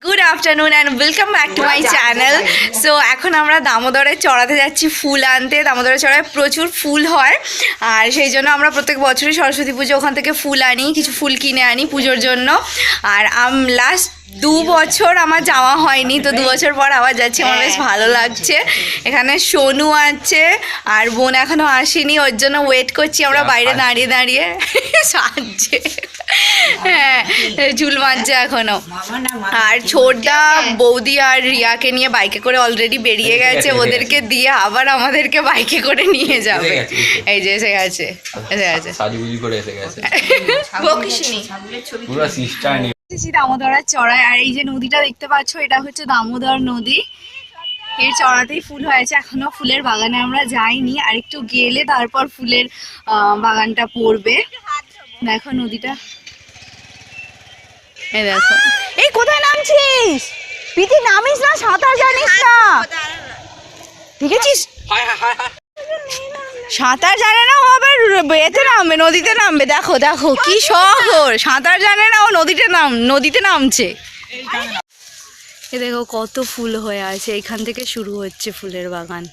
Good afternoon and welcome back to my channel. So এখন আমরা দামোদরে চড়াতে যাচ্ছি ফুল আনতে। দামোদরে চড়ায় প্রচুর ফুল হয়, আর সেই জন্য আমরা প্রত্যেক বছরই সরস্বতী পুজো ওখান থেকে ফুল আনি, কিছু ফুল কিনে আনি পুজোর জন্য। আর লাস্ট 2 বছর আমার যাওয়া হয়নি, তো 2 বছর পর আবার যাচ্ছি, আমার বেশ ভালো লাগছে। এখানে সোনু আছে আর বোন এখনও আসেনি, ওর জন্য ওয়েট করছি আমরা বাইরে দাঁড়িয়ে দাঁড়িয়ে। সাজছে, হ্যাঁ, চুল মারছে এখনো। আর ছোটদা বৌদি আর রিয়াকে নিয়ে বাইকে করে অলরেডি বেরিয়ে গেছে, ওদেরকে দিয়ে আবার আমাদেরকে বাইকে করে নিয়ে যাবে। এই যে এসে গেছে, এসে গেছে, সাজুগুজি করে এসে গেছে। দামোদরের চড়ায়। আর এই যে নদীটা দেখতে পাচ্ছ, এটা হচ্ছে দামোদর নদী। এর চড়াতেই ফুল হয়েছে, এখনো ফুলের বাগানে আমরা যাইনি, আর একটু গেলে তারপর ফুলের বাগানটা পড়বে। দেখো নদীটা, এই দেখো। এই কোথায় নামছিস? পিতি নামিস না, সাঁতার জানিস না, দেখেছিস? সাঁতার জানে না, ও আবার এতে নামবে, নদীতে নামবে। দেখো দেখো কি শহর, সাঁতার জানে না, ও নদীতে নামছে। এ দেখো কত ফুল হয়ে আছে, এখান থেকে শুরু হচ্ছে ফুলের বাগান।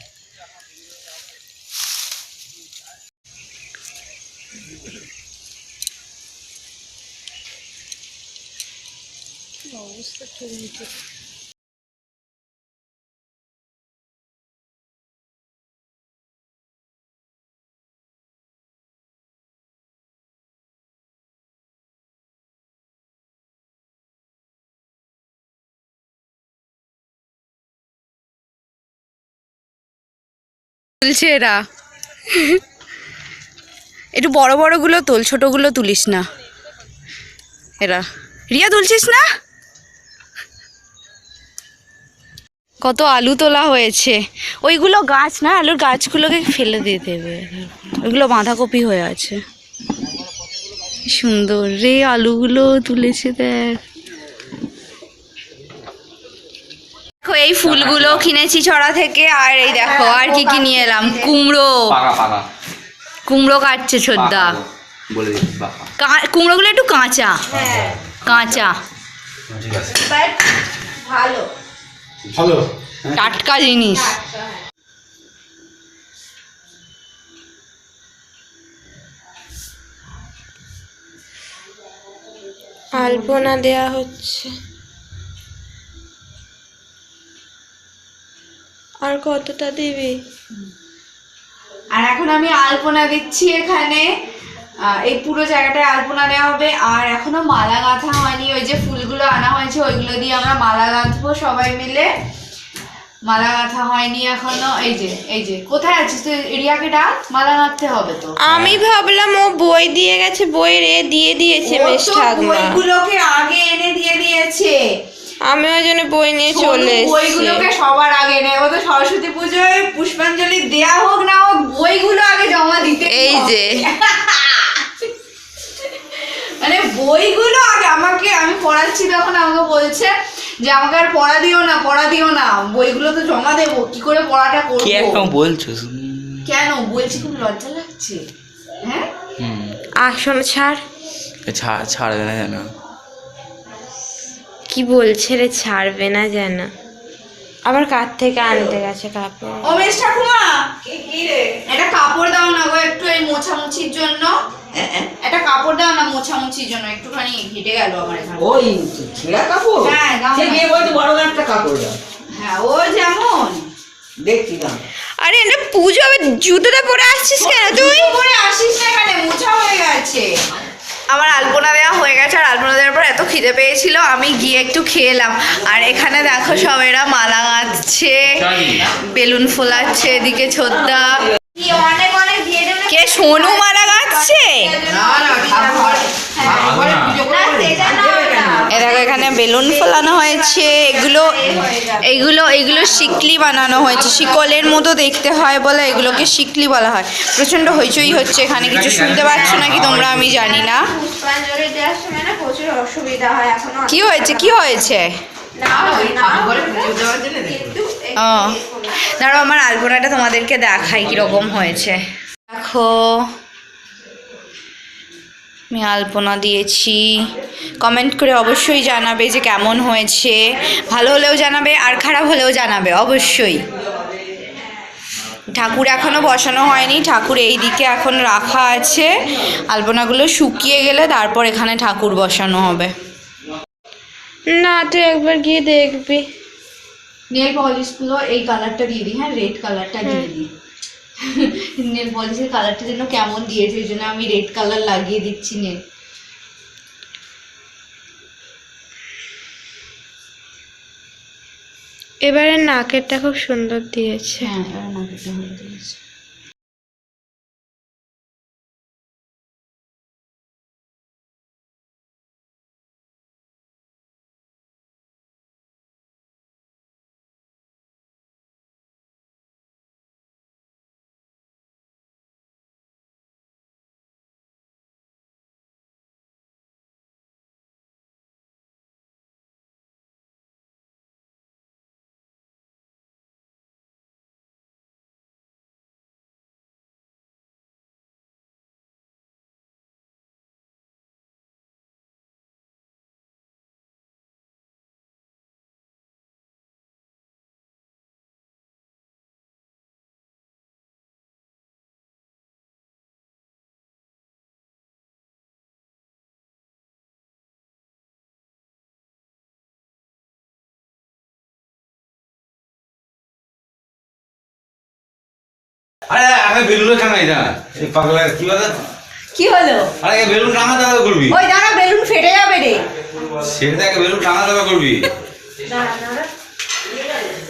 অবস্থা চলছে। তুলছে এরা, একটু বড় বড় গুলো তোল, ছোটগুলো তুলিস না। এরা, রিয়া তুলছিস না? কত আলু তোলা হয়েছে, ওইগুলো গাছ না, আলুর গাছগুলোকে ফেলে দিয়ে দেবে। ওইগুলো বাঁধাকপি হয়ে আছে, সুন্দর রে আলুগুলো তুলেছে। দেখ দেখো, এই ফুলগুলো কিনেছি ছড়া থেকে। আর এই দেখো আর কি কি নিয়ে এলাম, কুমড়ো কাটছে ছোটদা। কুমড়োগুলো একটু কাঁচা কাঁচা, ভালো ভালো টাটকা জিনিস। আলপনা দেয়া হচ্ছে, আর কতটা দেবে? আর এখন আমি আলপনা দিচ্ছি এখানে, এই পুরো জায়গাটায় আলপনা দেওয়া হবে। আর এখনো মালা গাঁথা হয়নি, ওই যে ফুলগুলো আনা হয়েছে ওইগুলো দিয়ে আমরা মালা গাঁথবো সবাই মিলে। মালা গাঁথা হয়নি এখনো। এই যে কোথায় আছিস তুই? রিয়াকে ডাক, মালা গাঁথতে হবে তো। আমি ভাবলাম ও বই দিয়ে গেছে, বইয়ের দিয়ে দিয়েছে মেশ ঠাকুমা, বইগুলোকে আগে এনে দিয়ে দিয়েছে। আমি ওই জন্য বই নিয়ে চলে এসেছি। বইগুলোকে সবার আগে নেই, ও তো সরস্বতী পুজোয় পুষ্পাঞ্জলি দেয়া হোক না হোক, বইগুলো আগে জমা দিতে। এই যে মানে বইগুলো আগে আমাকে, আমি পড়াচ্ছি তখন আমাকে বলছে যে আমাকে আর পড়া দিও না, বইগুলো তো জমা দেবো, কি করে পড়াটা করবো। কি এখন বলছো? কেন বলছি, খুব লজ্জা লাগছে। হ্যাঁ আসন ছাড়বে না যেন। কি বলছে রে, ছাড়বে না যেন। আবার কার থেকে আনতে গেছে কাপড়? ও মেশ ঠাকুমা, একটা কাপড় দাও না গো, একটু এই মোছামুছির জন্য। একটা কাপড় দাও না মোছামুছির জন্য, একটুখানি হেঁটে গেল আমার এখানে। ওই ছেঁড়া কাপড়? হ্যাঁ দাও সে না। গিয়ে বলতে বড় একটা কাপড় দাও। হ্যাঁ ও যেমন দেখছি দাম। আরে এটা পুজো হবে, জুতোটা পরে আসছিস কেন তুই? পরে আসিস না, এখানে মোছা হয়ে গেছে। আমার আলপনা দেওয়া হয়ে গেছে, আর আলপনা দেওয়ার পর এত খিদে পেয়েছিল, আমি গিয়ে একটু খেলাম। আর এখানে দেখো সব এরা মালা গাঁথছে, বেলুন ফোলাচ্ছে, এদিকে ছোটদা। কে সোনু মালা গাঁথছে? এ দেখো এখানে বেলুন ফোলানো হয়েছে, এগুলো শিকলি বানানো হয়েছে, শিকলের মতো দেখতে হয় বলে এগুলোকে শিকলি বলা হয়। প্রচন্ড হইচই হচ্ছে এখানে, কিছু শুনতে পাচ্ছ নাকি তোমরা আমি জানি না। প্রচুর অসুবিধা হয় এখনো। কি হয়েছে? দাঁড়াও আমার আলপনাটা তোমাদেরকে দেখাই কিরকম হয়েছে। দেখো আমি আলপনা দিয়েছি, কমেন্ট করে অবশ্যই জানাবে যে কেমন হয়েছে, ভালো হলেও জানাবে আর খারাপ হলেও জানাবে অবশ্যই। ঠাকুর এখনও বসানো হয়নি, ঠাকুর এই দিকে এখন রাখা আছে, আলপনাগুলো শুকিয়ে গেলে তারপর এখানে ঠাকুর বসানো হবে। না তুই একবার গিয়ে দেখবি। নেল পলিশগুলো এই কালারটা দিয়ে দিই, হ্যাঁ রেড কালারটা দিয়ে দিই। নেল পলিশের কালারটা যেন কেমন দিয়েছে, ওই জন্য আমি রেড কালার লাগিয়ে দিচ্ছি নেল। এবারে নাকেরটা খুব সুন্দর দিয়েছে। হ্যাঁ এবার নাকেরটা হয়ে দিয়েছে। আরে আগে বেলুন টাঙাই না এই পাগলা কি বলে কি হলো? আরে আগে বেলুন টাঙা দাও করবি ওই দাঁড়া, বেলুন ফেটে যাবে রে। সেটা আগে বেলুন টাঙা দাও করবি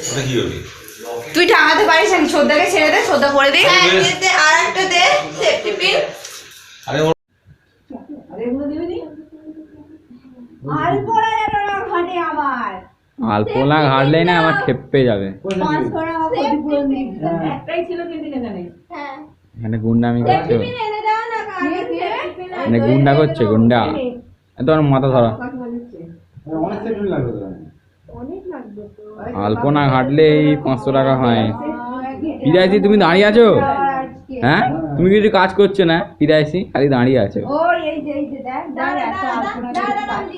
ওটা কি হবে? তুই টাঙাতে পারিস নাকি? শ্রদ্ধাকে ছেড়ে দে, শ্রদ্ধা করে দে। আর একটা দে সেফটি পিন। আরে আলপনা যেন না ঘাটে আমার। আলপনা ঘাটলেই না আমার খেপে যাবে। একটাই ছিল কিন্তু এখানে। এখানে গুন্ডামি করছে, মানে গুন্ডা করছে গুন্ডা। তোমার মাথা ধরা। আলপনা ঘাটলেই 500 টাকা হয়। পিরাইছি তুমি দাঁড়িয়ে আছো? হ্যাঁ তুমি কিছু কাজ করছো না, পিরাইছি খালি দাঁড়িয়ে আছো।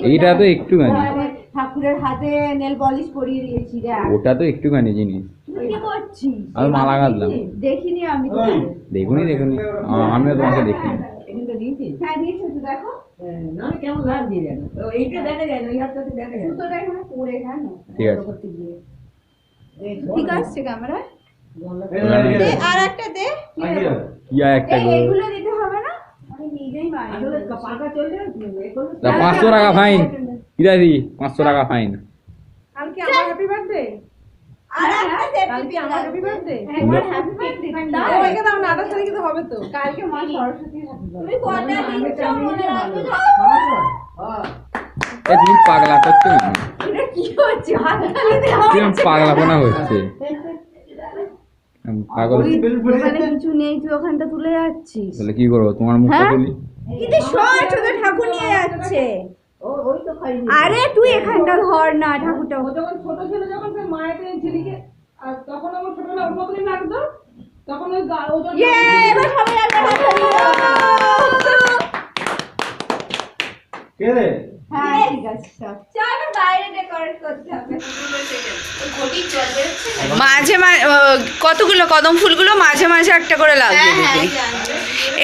এইটা তো একটুখানি, ঠাকুরের হাতে নেল পলিশ করিয়ে দিয়েছি। ওটা তো একটুখানি জিনিস। কি করছিস? আমি মালা গাঁথলাম। দেখিনি আমি। দেখুনি আমিও তোমাকে দেখিনি। হ্যাঁ দিয়েছো তো, দেখো কেমন লাগছে যেন এইটা দেখা যায় না, ওই হাতটা দেখা যায় না। সুতোটা এখানে পড়ে গেল। ঠিক আছে, ঠিক আসছে ক্যামেরা। দে, আর একটা দে। কি আর একটা করবো? এইগুলো দিতে হবে না, আমি নিজেই মারি। আসলে পাকা চললে তা 500 টাকা ফাইন। পিরাইছি 500 টাকা ফাইন। কালকে আমার হ্যাপি বার্থডে। আর একটা সেফটি পিন আমার হ্যাপি বার্থডে। একবার হ্যাপি বার্থডে দাও। ওকে দাও না, 28 তারিখে তো হবে তো। কালকে মা সরস্বতী হ্যাপি বার্থডে। তুমি কোয়াটা দিচ্ছ মনে রাখো। তুমি পাগলা করছো না? এটা কি হচ্ছে? হাততালি দাও। তুমি পাগলাপনা হচ্ছে। পাগল ওখানে কিছু নেই, তুই ওখানটা তুলে যাচ্ছিস। তাহলে কি করবো? তোমার মুখটা তুলি। কিন্তু সর, ছোট ঠাকুর নিয়ে যাচ্ছে। ওই তো খাই আরে তুই এখানটা ধর না ঠাকুরটা। ও যখন ছোট ছিল, যখন সে মায়েতে ঝিলিকে, আর তখন আমার ছোটবেলা ওর মতনই লাগতো, তখন ওই ওজন ইয়ে, এবার সবাই একটা হাততালি দাও। কে রে? হ্যাঁ ঠিক আছে, চল বাইরে ডেকোরেট করতে হবে। মাঝে মাঝে কতগুলো কদম ফুলগুলো মাঝে মাঝে একটা করে লাগিয়ে দিবি।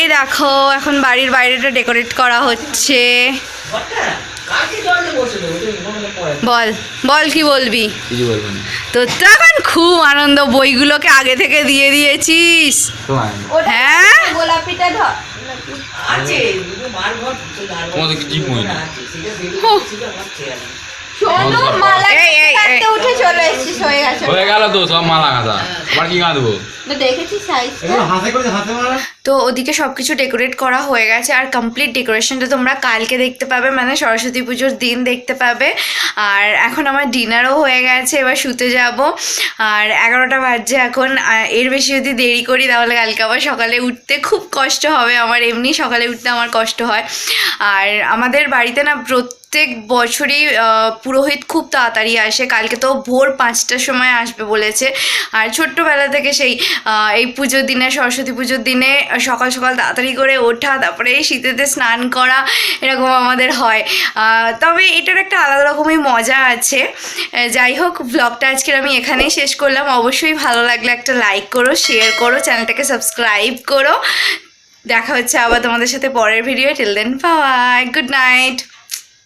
এই দেখো এখন বাড়ির বাইরেটা ডেকোরেট করা হচ্ছে। বল বল কি বলবি? কিছু বলবো না। তো তখন খুব আনন্দ, বইগুলোকে আগে থেকে দিয়ে দিয়েছিস। তো আয়। হ্যাঁ গোলাপিটা ধর। আছে মার ঘর তোমাদের কি জিপ হয় না? শোনো, মালা এই, এই, কাটতে এই। উঠে চলে এসেছিস, হয়ে গেছে। হয়ে গেল তো সব মালা গাঁথা। আবার কি গাঁথবো? দেখেছিস সাইজটা? হাতে করে হাতে মারা। তো ওদিকে সব কিছু ডেকোরেট করা হয়ে গেছে, আর কমপ্লিট ডেকোরেশনটা তোমরা কালকে দেখতে পাবে, মানে সরস্বতী পুজোর দিন দেখতে পাবে। আর এখন আমার ডিনারও হয়ে গেছে, এবার শুতে যাব। আর 11টা বাজছে এখন। এর বেশি যদি দেরি করি তাহলে কালকে আবার সকালে উঠতে খুব কষ্ট হবে আমার। এমনি সকালে উঠতে আমার কষ্ট হয়। আর আমাদের বাড়িতে না প্রত্যেক বছরই পুরোহিত খুব তাড়াতাড়ি আসে। কালকে তো ভোর 5টার সময় আসবে বলেছে। আর ছোট্ট ছোট্টবেলা থেকে সেই এই পুজোর দিনে, সরস্বতী পুজোর দিনে সকাল সকাল তাড়াতাড়ি করে ওঠা, তারপরে শীতেতে স্নান করা, এরকম আমাদের হয়। তবে এটার একটা আলাদা রকমই মজা আছে। যাই হোক, ব্লগটা আজকের আমি এখানেই শেষ করলাম। অবশ্যই ভালো লাগলে একটা লাইক করো, শেয়ার করো, চ্যানেলটাকে সাবস্ক্রাইব করো। দেখা হচ্ছে আবার তোমাদের সাথে পরের video. Till then bye, good night.